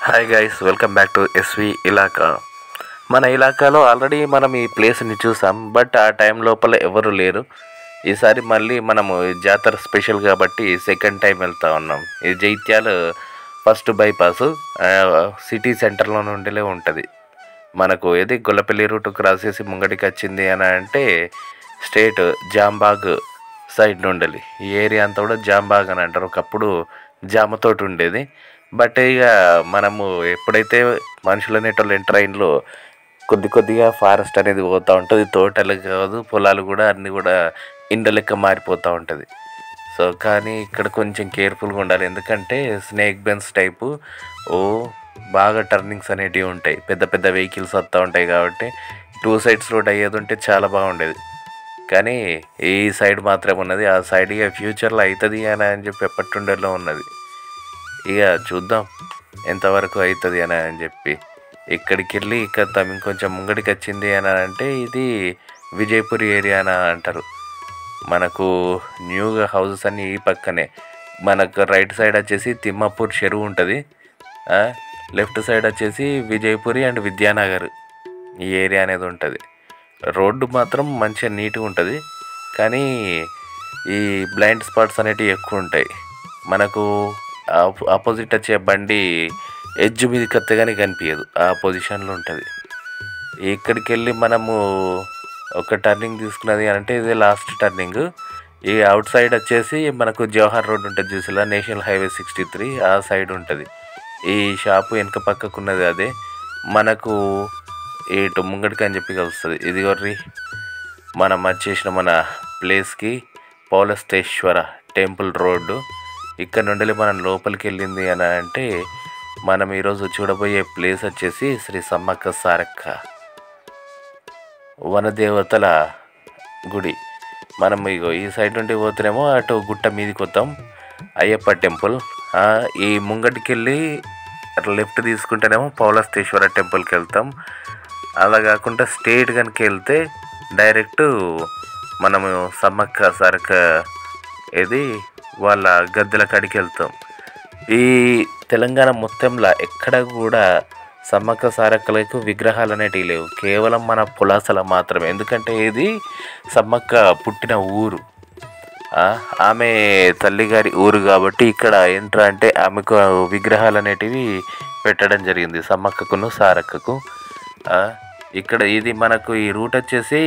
Hi guys, welcome back to SV Ilaka. మన ఇలాకాలో already మనం ఈ ప్లేస్ని చూసాం, బట్ ఆ టైం లోపల ఎవరు లేరు. ఈసారి మళ్ళీ మనము ఈ జాతర స్పెషల్ కాబట్టి సెకండ్ టైం వెళ్తా ఉన్నాం. ఇది జైత్యాల ఫస్ట్ బైపాస్ సిటీ సెంటర్లో నుండిలే ఉంటుంది. మనకు ఏది గొల్లపల్లి రూట్ క్రాస్ చేసి ముంగడికి వచ్చింది అని అంటే స్ట్రేట్ జాంబాగ్ సైడ్ నుండి ఈ ఏరియా అంతా కూడా జాంబాగ్ అని అంటారు. ఒకప్పుడు జామతోటి ఉండేది. బట్ ఇక మనము ఎప్పుడైతే మనుషులు అనేటోళ్ళు ట్రైన్లో కొద్దిగా ఫారెస్ట్ అనేది పోతూ ఉంటుంది. తోటలు కాదు, పొలాలు కూడా అన్నీ కూడా ఇండ్ల లెక్క మారిపోతూ ఉంటుంది. సో కానీ ఇక్కడ కొంచెం కేర్ఫుల్గా ఉండాలి. ఎందుకంటే స్నేక్ బెన్స్ టైపు బాగా టర్నింగ్స్ అనేటివి ఉంటాయి. పెద్ద పెద్ద వెహికల్స్ వస్తూ ఉంటాయి కాబట్టి 2 సైడ్స్ రోడ్ అయ్యేది ఉంటే చాలా బాగుండేది. కానీ ఈ సైడ్ మాత్రమే ఉన్నది. ఆ సైడ్ ఇక ఫ్యూచర్లో అవుతుంది అని చెప్పి ఎప్పటిండేలో ఉన్నది. ఇక చూద్దాం ఎంతవరకు అవుతుంది అని చెప్పి. ఇక్కడికి వెళ్ళి ఇక్కడ ఇంకొంచెం ముంగడికి వచ్చింది అని అంటే ఇది విజయపూర్ ఏరియా అని అంటారు. మనకు న్యూగా హౌసెస్ అన్నీ ఈ పక్కనే. మనకు రైట్ సైడ్ వచ్చేసి తిమ్మాపూర్ చెరువు ఉంటుంది. లెఫ్ట్ సైడ్ వచ్చేసి విజయపూరి అండ్ విద్యానగర్ ఈ ఏరియా అనేది ఉంటుంది. రోడ్డు మాత్రం మంచిగా నీట్గా ఉంటుంది. కానీ ఈ బ్లైండ్ స్పాట్స్ అనేటివి ఎక్కువ ఉంటాయి. మనకు ఆపోజిట్ వచ్చే బండి ఎడ్జ్ మీద కొత్తగానే కనిపించదు, ఆ పొజిషన్లో ఉంటుంది. ఇక్కడికి వెళ్ళి మనము ఒక టర్నింగ్ తీసుకున్నది అంటే ఇదే లాస్ట్ టర్నింగ్. ఈ అవుట్ సైడ్ వచ్చేసి మనకు జవహర్ రోడ్ ఉంటుంది చూసిలా, నేషనల్ హైవే 63 ఆ సైడ్ ఉంటుంది. ఈ షాపు వెనక పక్కకున్నది అదే. మనకు ఇటు ముంగడికి అని చెప్పి కలుస్తుంది. ఇది కొర్రి మనం వచ్చేసిన మన ప్లేస్కి పౌలస్తేశ్వర టెంపుల్ రోడ్డు. ఇక్కడ నుండి మనం లోపలికి వెళ్ళింది అని అంటే మనం ఈరోజు చూడబోయే ప్లేస్ వచ్చేసి శ్రీ సమ్మక్క సారక్క వనదేవతల గుడి. మనం ఇగో ఈ సైడ్ నుండి పోతేనేమో అటు గుట్ట మీదకి వస్తాం, అయ్యప్ప టెంపుల్. ఈ ముంగటికి వెళ్ళి అట్లా లెఫ్ట్ తీసుకుంటేనేమో పౌలస్తేశ్వర టెంపుల్కి వెళ్తాం. అలా కాకుండా స్ట్రేట్ కనుక వెళ్తే డైరెక్ట్ మనము సమ్మక్క సారక్క ఇది వాళ్ళ గద్దెల కాడికి వెళ్తాం. ఈ తెలంగాణ మొత్తంలో ఎక్కడ కూడా సమ్మక్క సారక్కలకు విగ్రహాలు అనేటివి లేవు, కేవలం మన పులాసల మాత్రమే. ఎందుకంటే ఇది సమ్మక్క పుట్టిన ఊరు, ఆమె తల్లిగారి ఊరు కాబట్టి ఇక్కడ ఏంట్రా అంటే ఆమెకు విగ్రహాలు అనేటివి పెట్టడం జరిగింది, సమ్మక్కకును సారక్కకు. ఇక్కడ ఇది మనకు ఈ రూట్ వచ్చేసి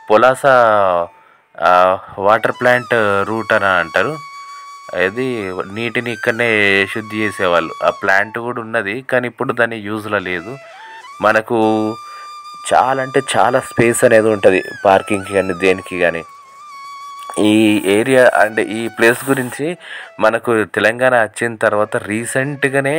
పులాస వాటర్ ప్లాంట్ రూట్ అని అంటారు. అది నీటిని ఇక్కడనే శుద్ధి చేసేవాళ్ళు. ఆ ప్లాంట్ కూడా ఉన్నది, కానీ ఇప్పుడు దాన్ని యూజ్లో లేదు. మనకు చాలా అంటే చాలా స్పేస్ అనేది ఉంటుంది పార్కింగ్కి కానీ దేనికి కానీ. ఈ ఏరియా అంటే ఈ ప్లేస్ గురించి మనకు తెలంగాణ వచ్చిన తర్వాత రీసెంట్గానే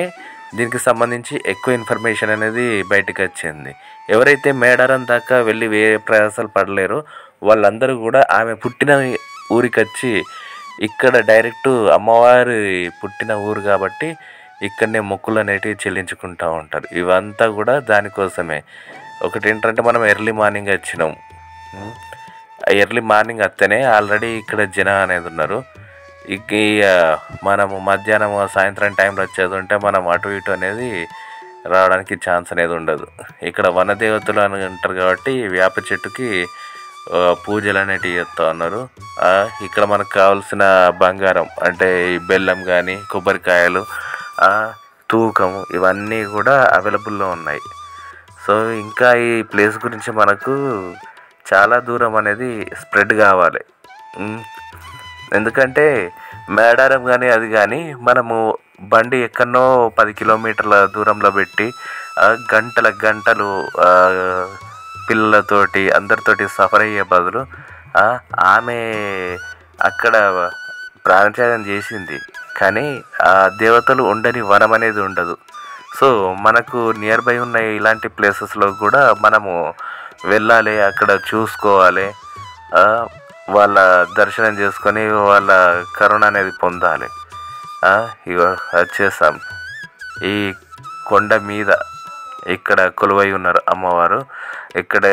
దీనికి సంబంధించి ఎక్కువ ఇన్ఫర్మేషన్ అనేది బయటకు వచ్చింది. ఎవరైతే మేడారం దాకా వెళ్ళి వేరే ప్రయాసాలు పడలేరో వాళ్ళందరూ కూడా ఆమె పుట్టిన ఊరికి వచ్చి ఇక్కడ డైరెక్ట్ అమ్మవారి పుట్టిన ఊరు కాబట్టి ఇక్కడనే మొక్కులు అనేటివి చెల్లించుకుంటూ ఉంటారు. ఇవంతా కూడా దానికోసమే. ఒకటి ఏంటంటే మనం ఎర్లీ మార్నింగ్ వచ్చినాం. ఎర్లీ మార్నింగ్ వస్తేనే ఆల్రెడీ ఇక్కడ జనం అనేది ఉన్నారు. ఇక మనము మధ్యాహ్నం సాయంత్రం టైంలో వచ్చేది ఉంటే మనం అటు ఇటు అనేది రావడానికి ఛాన్స్ అనేది ఉండదు. ఇక్కడ వనదేవతలు అని అంటారు కాబట్టి వేప చెట్టుకి పూజలు అనేటివి చేస్తూ ఉన్నారు. ఇక్కడ మనకు కావాల్సిన బంగారం అంటే ఈ బెల్లం కానీ కొబ్బరికాయలు తూకము ఇవన్నీ కూడా అవైలబుల్లో ఉన్నాయి. సో ఇంకా ఈ ప్లేస్ గురించి మనకు చాలా దూరం అనేది స్ప్రెడ్ కావాలి. ఎందుకంటే మేడారం కానీ అది కానీ మనము బండి ఎక్కడనో 10 కిలోమీటర్ల దూరంలో పెట్టి గంటలు పిల్లలతోటి అందరితోటి సఫర్ అయ్యే బదులు ఆమె అక్కడ ప్రాణత్యాగం చేసింది, కానీ ఆ దేవతలు ఉండని వనం అనేది ఉండదు. సో మనకు నియర్ బై ఉన్న ఇలాంటి ప్లేసెస్లో కూడా మనము వెళ్ళాలి, అక్కడ చూసుకోవాలి, వాళ్ళ దర్శనం చేసుకొని వాళ్ళ కరుణ అనేది పొందాలి. ఇక వచ్చేసాం ఈ కొండ మీద. ఇక్కడ కొలువై ఉన్నారు అమ్మవారు. ఇక్కడ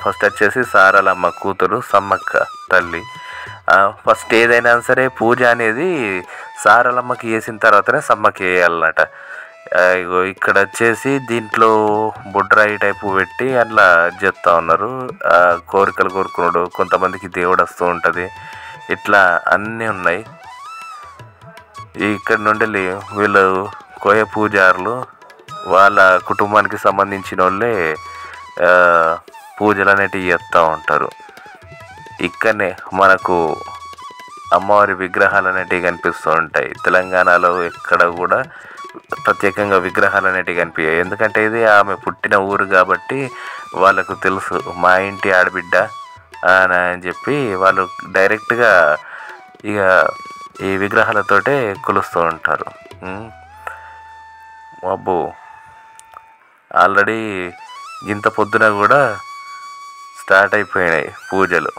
ఫస్ట్ వచ్చేసి సారలమ్మ కూతురు సమ్మక్క తల్లి. ఫస్ట్ ఏదైనా సరే పూజ అనేది సారలమ్మకి వేసిన తర్వాతనే సమ్మకి వేయాలన్నట. ఇగో ఇక్కడ వచ్చేసి దీంట్లో బొడ్రాయి టైపు పెట్టి అట్లా చేస్తూ ఉన్నారు. కోరికలు కోరుకున్నాడు, కొంతమందికి దేవుడు వస్తూ ఉంటుంది, ఇట్లా అన్నీ ఉన్నాయి. ఇక్కడ నుండి వీళ్ళు కోయ పూజారులు వాళ్ళ కుటుంబానికి సంబంధించిన వాళ్ళే పూజలు అనేటివి చేస్తూ ఉంటారు. ఇక్కడనే మనకు అమ్మవారి విగ్రహాలు అనేటివి కనిపిస్తూ ఉంటాయి. తెలంగాణలో ఎక్కడ కూడా ప్రత్యేకంగా విగ్రహాలు అనేటివి కనిపించాయి. ఎందుకంటే ఇది ఆమె పుట్టిన ఊరు కాబట్టి వాళ్ళకు తెలుసు మా ఇంటి ఆడబిడ్డ అని చెప్పి వాళ్ళు డైరెక్ట్గా ఇక ఈ విగ్రహాలతోటే కొలుస్తూ ఉంటారు. అబ్బో, ఆల్రెడీ ఇంత పొద్దున కూడా స్టార్ట్ అయిపోయినాయి పూజలు.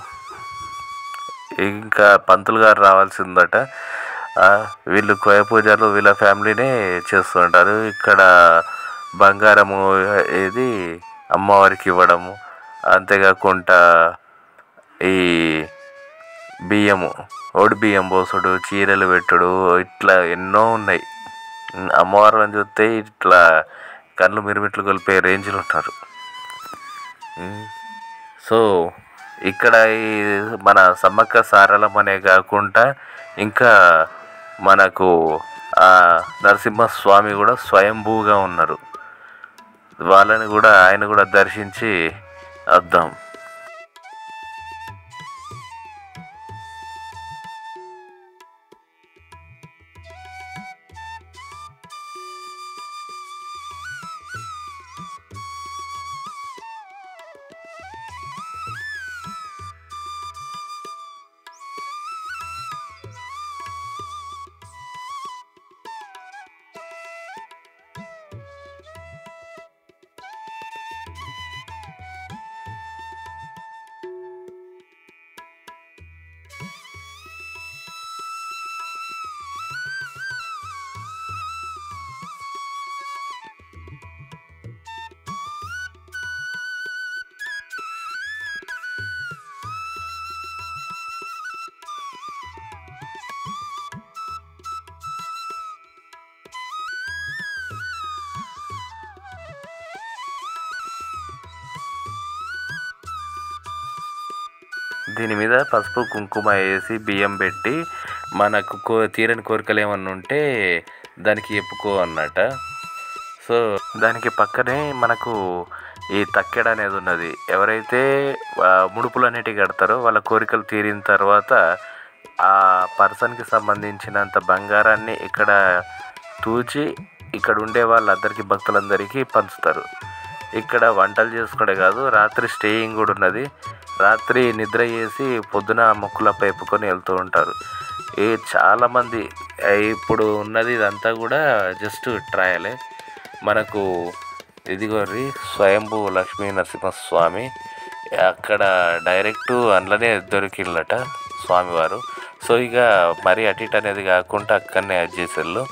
ఇంకా పంతులు గారు రావాల్సిందట. వీళ్ళు కోయ పూజలు వీళ్ళ ఫ్యామిలీనే చేస్తూ ఉంటారు. ఇక్కడ బంగారము ఇది అమ్మవారికి ఇవ్వడము, అంతేకాకుండా ఈ బియ్యము ఒడి బియ్యం పోసుడు, చీరలు పెట్టుడు, ఇట్లా ఎన్నో ఉన్నాయి. అమ్మవారిని చూస్తే ఇట్లా కళ్ళు మిరుమిట్లు కొలిపే రేంజ్లో ఉంటారు. సో ఇక్కడ ఈ మన సమ్మక్క సారలమ్మ అనే కాకుండా ఇంకా మనకు నరసింహస్వామి కూడా స్వయంభూగా ఉన్నారు. వాళ్ళని కూడా ఆయన కూడా దర్శించి వద్దాం. దీని మీద పసుపు కుంకుమ వేసి బియ్యం పెట్టి మనకు తీరని కోరికలు ఏమన్నా ఉంటే దానికి చెప్పుకో అన్నట. సో దానికి పక్కనే మనకు ఈ తక్కెడ అనేది ఉన్నది. ఎవరైతే ముడుపులు అనేటివి కడతారో వాళ్ళ కోరికలు తీరిన తర్వాత ఆ పర్సన్కి సంబంధించినంత బంగారాన్ని ఇక్కడ తూచి ఇక్కడ ఉండే వాళ్ళందరికీ భక్తులందరికీ పంచుతారు. ఇక్కడ వంటలు చేసుకోవడే కాదు, రాత్రి స్టేయింగ్ కూడా ఉన్నది. రాత్రి నిద్ర చేసి పొద్దున మొక్కుల పెప్పుకొని వెళ్తూ ఉంటారు. చాలామంది ఇప్పుడు ఉన్నది ఇదంతా కూడా జస్ట్ ట్రయలే. మనకు ఇదిగోరి స్వయంభూ లక్ష్మీ నరసింహస్వామి అక్కడ డైరెక్ట్ అందులోనే దొరికిళ్ళట స్వామివారు. సో ఇక మరీ అటు ఇటు అనేది కాకుండా అక్కడనే అది చేసేళ్ళు.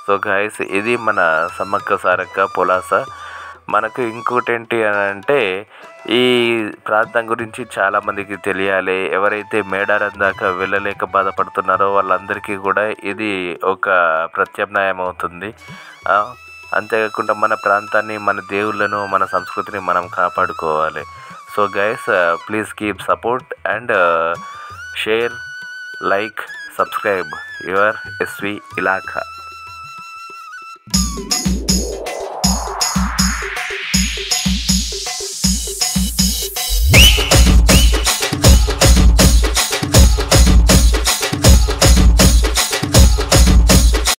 సో గైస్, ఇది మన సమ్మక్క సారక్క పొలాస మనకు ఇంకోటి ఏంటి అని అంటే ఈ ప్రాంతం గురించి చాలామందికి తెలియాలి. ఎవరైతే మేడారం దాకా వెళ్ళలేక బాధపడుతున్నారో వాళ్ళందరికీ కూడా ఇది ఒక ప్రత్యామ్నాయం అవుతుంది. అంతేకాకుండా మన ప్రాంతాన్ని, మన దేవుళ్ళను, మన సంస్కృతిని మనం కాపాడుకోవాలి. So guys, please keep support and share, like, subscribe your SV ఇలాఖా.